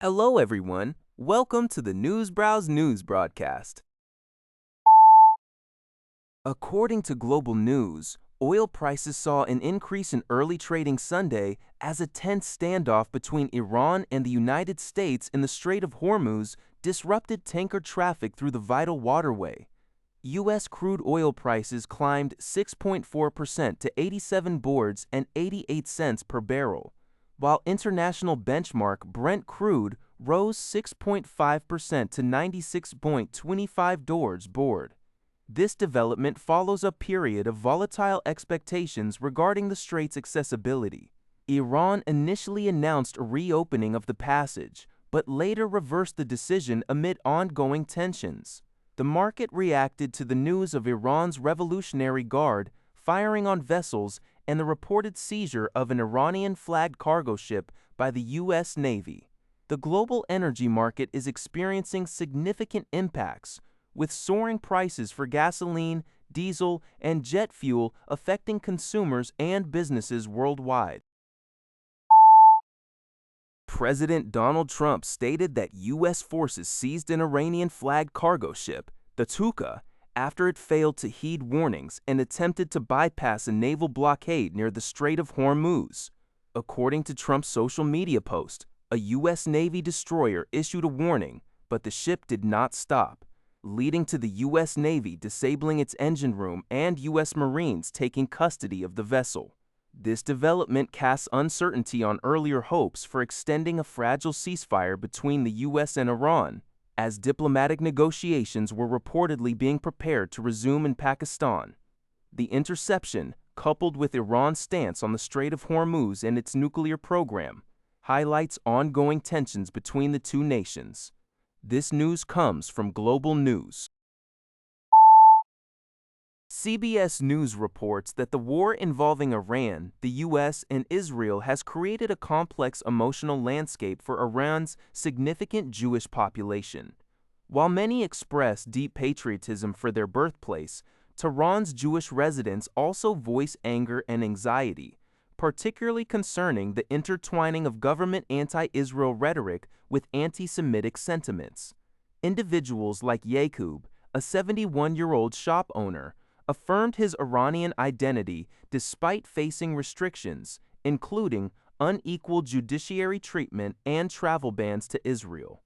Hello everyone, welcome to the NewsBrowse News broadcast. According to Global News, oil prices saw an increase in early trading Sunday as a tense standoff between Iran and the United States in the Strait of Hormuz disrupted tanker traffic through the vital waterway. U.S. crude oil prices climbed 6.4% to 87 boards and 88 cents per barrel, while international benchmark Brent crude rose 6.5% to 96.25 dollars board. This development follows a period of volatile expectations regarding the strait's accessibility. Iran initially announced a reopening of the passage, but later reversed the decision amid ongoing tensions. The market reacted to the news of Iran's Revolutionary Guard firing on vessels and the reported seizure of an Iranian-flagged cargo ship by the U.S. Navy. The global energy market is experiencing significant impacts, with soaring prices for gasoline, diesel, and jet fuel affecting consumers and businesses worldwide. President Donald Trump stated that U.S. forces seized an Iranian-flagged cargo ship, the Tuka, after it failed to heed warnings and attempted to bypass a naval blockade near the Strait of Hormuz. According to Trump's social media post, a U.S. Navy destroyer issued a warning, but the ship did not stop, leading to the U.S. Navy disabling its engine room and U.S. Marines taking custody of the vessel. This development casts uncertainty on earlier hopes for extending a fragile ceasefire between the U.S. and Iran, as diplomatic negotiations were reportedly being prepared to resume in Pakistan. The interception, coupled with Iran's stance on the Strait of Hormuz and its nuclear program, highlights ongoing tensions between the two nations. This news comes from Global News. CBS News reports that the war involving Iran, the U.S., and Israel has created a complex emotional landscape for Iran's significant Jewish population. While many express deep patriotism for their birthplace, Tehran's Jewish residents also voice anger and anxiety, particularly concerning the intertwining of government anti-Israel rhetoric with anti-Semitic sentiments. Individuals like Yaqub, a 71-year-old shop owner, affirmed his Iranian identity despite facing restrictions, including unequal judiciary treatment and travel bans to Israel.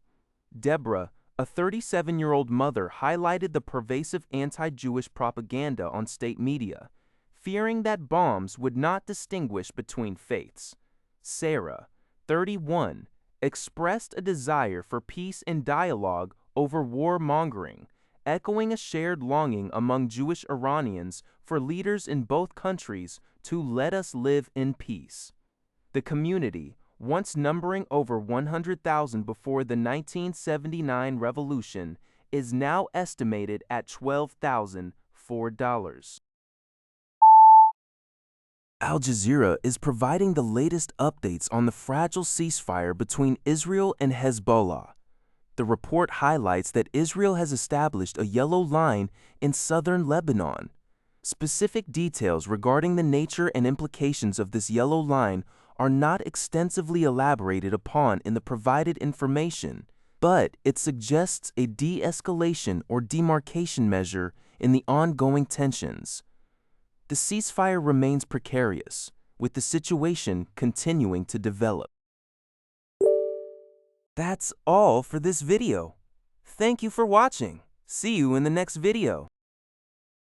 Deborah, a 37-year-old mother, highlighted the pervasive anti-Jewish propaganda on state media, fearing that bombs would not distinguish between faiths. Sarah, 31, expressed a desire for peace and dialogue over warmongering, echoing a shared longing among Jewish Iranians for leaders in both countries to let us live in peace. The community, once numbering over 100,000 before the 1979 revolution, is now estimated at 12,004 dollars. Al Jazeera is providing the latest updates on the fragile ceasefire between Israel and Hezbollah. The report highlights that Israel has established a yellow line in southern Lebanon. Specific details regarding the nature and implications of this yellow line are not extensively elaborated upon in the provided information, but it suggests a de-escalation or demarcation measure in the ongoing tensions. The ceasefire remains precarious, with the situation continuing to develop. That's all for this video. Thank you for watching. See you in the next video.